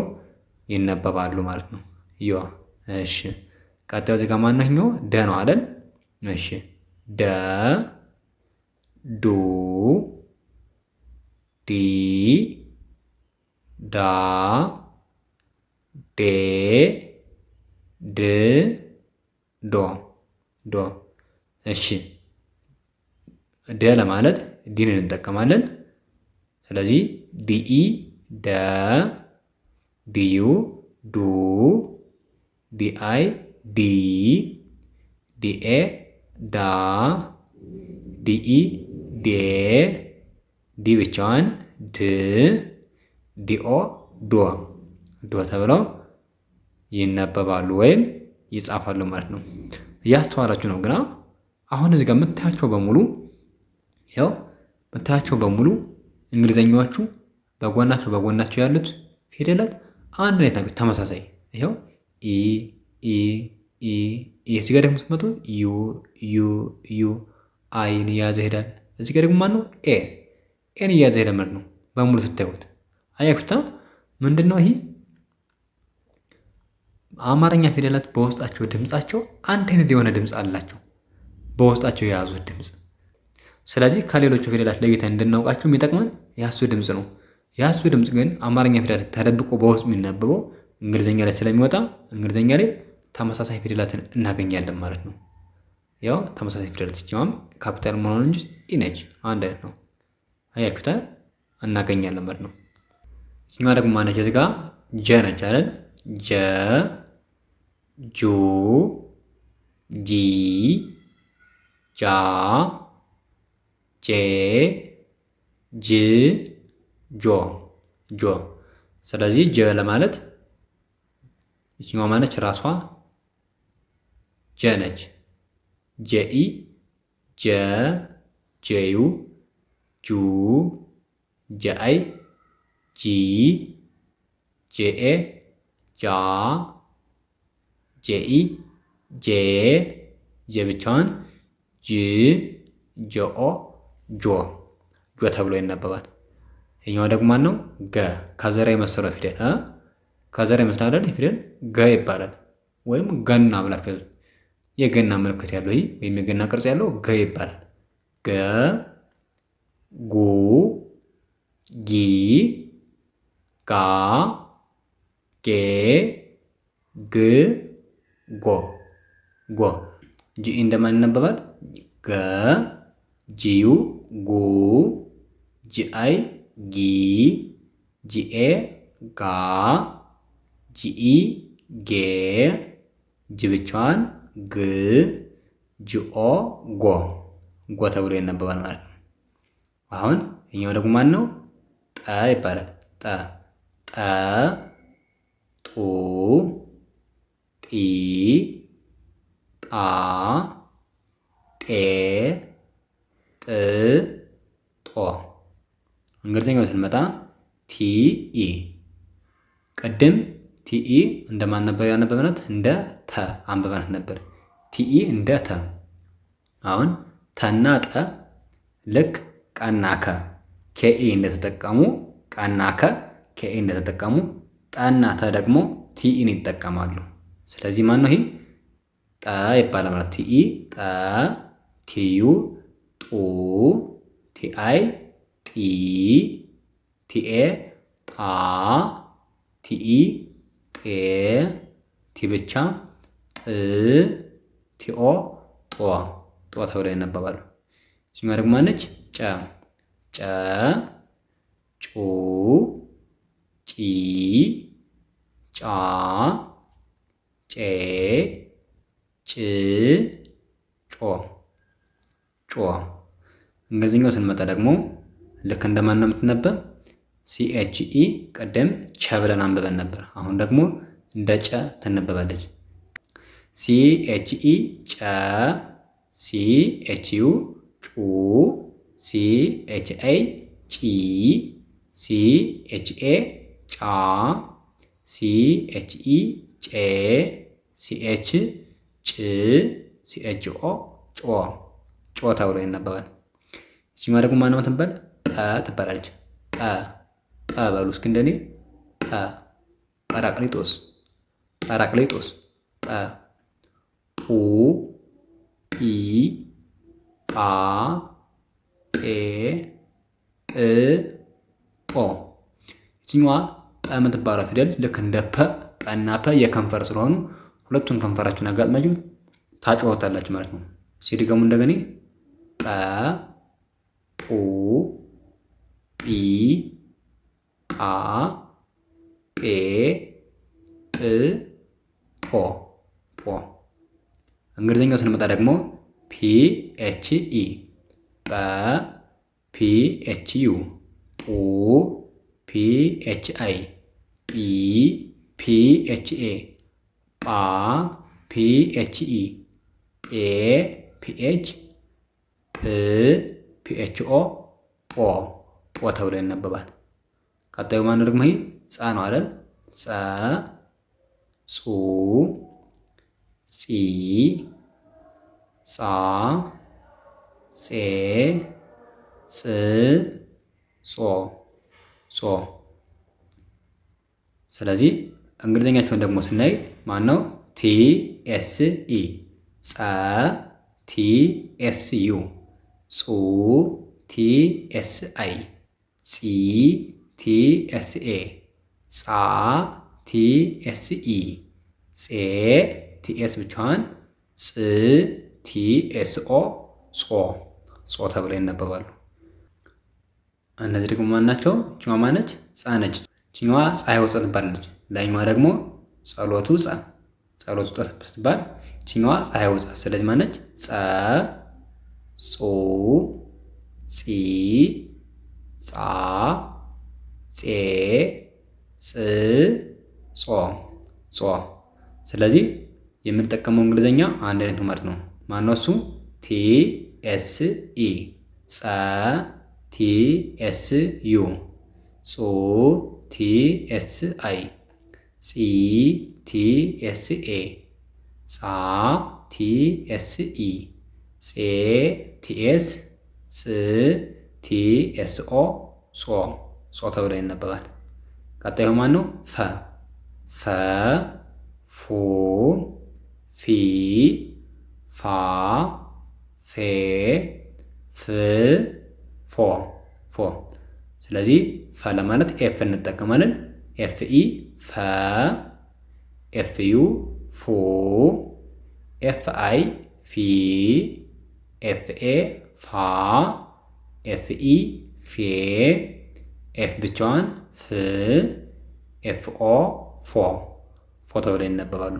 ይነበባሉ ማለት ነው። ዮ። እሺ ቀጣዩ እዚህ ጋር ማነው? ደ ነው አይደል? እሺ ደ ዱ ዲ ዳ ዴ ድ ዶ ዶ። እሺ ደ ለማለት ዲን እንጠቀማለን። ስለዚህ ዲኢ ደ፣ ዲዩ ዱ፣ ዲአይ ዲ፣ ዲኤ ዳ፣ ዲኢ ዴ፣ ዲ ብቻዋን ድ፣ ዲኦ ዶ ዶ ተብለው ይነበባሉ ወይም ይጻፋሉ ማለት ነው። እያስተዋላችሁ ነው ግና አሁን እዚህ ጋር የምታያቸው በሙሉ ያው የምታያቸው በሙሉ እንግሊዘኛዎቹ በጎናቸው ያሉት ፊደላት አንድ አይነት ናቸው፣ ተመሳሳይ። ይኸው ኢ ኢ ኢ ኢ። እዚህ ጋር ደግሞ ስትመጡ ዩ ዩ ዩ አይን እያያዘ ይሄዳል። እዚህ ጋር ደግሞ ማነው ኤን እያያዘ ሄደ ማለት ነው። በሙሉ ስታዩት አያችሁታ። ምንድን ነው ይሄ? አማርኛ ፊደላት በውስጣቸው ድምጻቸው አንድ አይነት የሆነ ድምፅ አላቸው፣ በውስጣቸው የያዙት ድምፅ። ስለዚህ ከሌሎቹ ፊደላት ለይተን እንድናውቃቸው የሚጠቅመን የአሱ ድምፅ ነው። የአሱ ድምፅ ግን አማርኛ ፊደላት ተደብቆ በውስጥ የሚነበበው እንግሊዝኛ ላይ ስለሚወጣ እንግሊዝኛ ላይ ተመሳሳይ ፊደላትን እናገኛለን ማለት ነው። ያው ተመሳሳይ ፊደላት ሲሆን ካፒታል መሆኑን እንጂ ኢነጅ አንድ አይነት ነው። አያችሁታ እናገኛለን ማለት ነው። እኛ ደግሞ ማነች? እዚህ ጋር ጀ ነች አይደል? ጀ ጁ ጂ ጃ ጄ ጅ ጆ። ስለዚህ ጀ ለማለት ይችኛዋ ማነች? ራሷ ጀ ነች። ጀኢ ጀ ጄዩ ጁ ጀአይ ጂ ጄኤ ጃ ጄኢ ጄ ብቻዋን ጅ ጆኦ ጆ ተብሎ ይነበባል። ይሄኛው ደግሞ ማን ነው? ገ ከዘራ የመሰለው ፊደል ከዘራ የመሰለው አይደል? ፊደል ገ ይባላል። ወይም ገና ብላችሁ የገና ምልክት ያለው ይሄ ወይም የገና ቅርጽ ያለው ገ ይባላል። ገ ጉ ጊ ጋ ጌ ግ ጎ ጂ እንደማን ይነበባል? ገ ጂዩ ጉ ጂአይ ጊ ጂኤ ጋ ጂኢ ጌ ጅ ብቻዋን ግ ጅኦ ጎ ተብሎ ይነበባል ማለት ነው። አሁን ይሄኛው ደግሞ ማን ነው? ጠ ይባላል። ጠ ጡ ጢ ጣ ጤ ጥ ጦ። እንግሊዝኛው ስንመጣ ቲኢ። ቅድም ቲኢ እንደማን ነበር ያነበብናት? እንደ ተ አንብበናት ነበር። ቲኢ እንደ ተ። አሁን ተና ጠ ልክ ቀና ከ ኬኢ እንደተጠቀሙ ቀና ከ ኬኢ እንደተጠቀሙ ጠና ተ ደግሞ ቲኢን ይጠቀማሉ። ስለዚህ ማን ነው ይሄ? ጠ ይባላል ማለት ቲኢ ጠ ቲዩ ጡ ቲአይ ጢ ቲኤ ጣ ቲኢ ጤ ቲ ብቻ ጥ ቲኦ ጦ ተብለው ይነበባሉ። እዚህኛ ደግሞ ማነች? ጨ ጩ ጪ ጫ ጬ ጭ ጮ። እንግሊዝኛው ስንመጣ ደግሞ ልክ እንደማን ነው የምትነበብ? ሲኤችኢ ቀደም ቸ ብለን አንብበን ነበር። አሁን ደግሞ እንደ ጨ ትነበባለች። ሲኤችኢ ጨ ሲኤችዩ ጩ ሲኤችአይ ጪ ሲኤችኤ ጫ ሲኤችኢ ጬ ሲኤች ጭ ሲኤችኦ ጮ ተብሎ ይነበባል። እዚህኛዋ ደግሞ ማነው ትባል? ጠ ትባላለች። ጠ በሉ እስኪ እንደኔ ጰራቅሊጦስ ጠ ጡ ጲ ጳ ጴ ጵ ጶ። እዚህኛዋ ጠ የምትባለው ፊደል ልክ እንደ ጰና ፐ የከንፈር ስለሆኑ ሁለቱን ከንፈራችሁን አጋጥማችሁ ታጮታላችሁ ማለት ነው። ሲድገሙ እንደገና ጠ ጡ ጲ ጳ ጴ ጵ ጶ። እንግሊዝኛው ስንመጣ ደግሞ ፒኤችኢ ጰ ፒኤችዩ ጡ ፒኤችአይ ጲ ፒኤችኤ ጳ ፒኤችኢ ጴ ፒኤች ጵ ፒኤችኦ ጶ ተብሎ ይነበባል። ቀጣዩ ማነው ደግሞ? ይሄ ጸ ነው አይደል? ጸ ጹ ጺ ጻ ጼ ጽ ጾ። ስለዚህ እንግሊዘኛቸውን ደግሞ ስናይ ማነው? ቲ ኤስ ኢ ጸ ቲ ኤስ ዩ ጹ ቲ ኤስ አይ ጺ ቲ ኤስ ኤ ጻ ቲ ኤስ ኢ ጼ ቲ ኤስ ብቻዋን ጽ ቲ ኤስ ኦ ጾ ተብለው ይነበባሉ። እነዚህ ደግሞ ማን ናቸው? ችኛዋ ማነች? ጸ ነች። ችኛዋ ፀሐይ ወፀ ትባላለች። ላይኛዋ ደግሞ ጸሎቱ ጸ ስትባል ችኛዋ ፀሐይ ወፀ። ስለዚህ ማነች? ጸ ጹ ጺ ጻ ጼ ጽ ጾ። ስለዚህ የምንጠቀመው እንግሊዘኛ አንድ አይነት ነው ማለት ነው። ማነው እሱ? ቲ ኤስ ኢ ጸ ቲ ኤስ ዩ ጹ ቲ ኤስ አይ ጺ ቲ ኤስ ኤ ጻ ቲ ኤስ ኢ ጼ ቲ ኤስ ጽ ቲ ኤስ ኦ ጾ ተብሎ ይነበባል። ቀጣዩ ማን ነው? ፈ ፉ ፊ ፋ ፌ ፍ ፎ። ስለዚህ ፈ ለማለት ኤፍ እንጠቀማለን። ኤፍ ኢ ፈ፣ ኤፍ ዩ ፉ፣ ኤፍ አይ ፊ፣ ኤፍ ኤ ፋ፣ ኤፍ ኢ ፌ፣ ኤፍ ብቻዋን ፍ፣ ኤፍ ኦ ፎ ተብለው ይነበባሉ።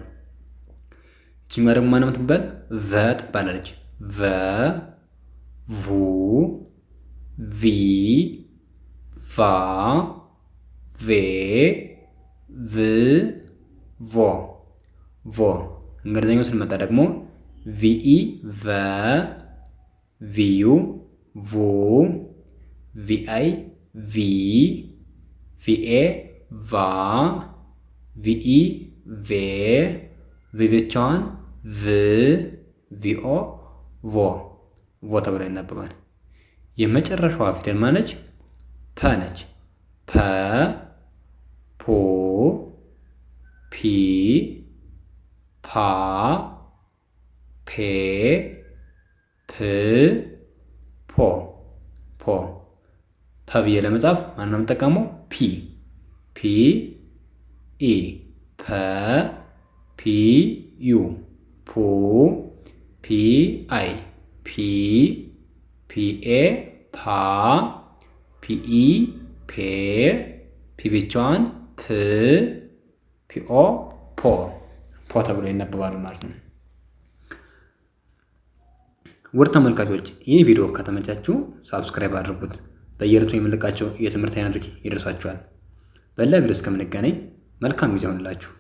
ይችኛዋ ደግሞ ማን የምትባል? ቨ ትባላለች። ቨ ቩ ቪ ቫ ቬ ቭ ቮ። እንግሊዝኛው ስንመጣ ደግሞ ቪኢ ቨ፣ ቪዩ ቩ፣ ቪአይ ቪ፣ ቪኤ ቫ፣ ቪኢ ቬ፣ ቪ ብቻዋን ቭ፣ ቪኦ ቮ ተብላ ይነበባል። የመጨረሻዋ ፊደል ማነች? ፐ ነች። ፐ ፖ ፒ ፓ ፔ ፕ ፖ ብዬ ለመጻፍ ማን ነው የምጠቀመው? ፒ ኢ ፐ ፒ ዩ ፑ ፒ አይ ፒ ፒኤ ፓ ፒኢ ፔ ፒ ብቻዋን ፕ ፒኦ ፖ ተብሎ ይነበባሉ ማለት ነው። ውድ ተመልካቾች ይህ ቪዲዮ ከተመቻችሁ ሳብስክራይብ አድርጉት። በየዕለቱ የምንለቃቸው የትምህርት አይነቶች ይደርሷችኋል። በሌላ ቪዲዮ እስከምንገናኝ መልካም ጊዜ ይሁንላችሁ።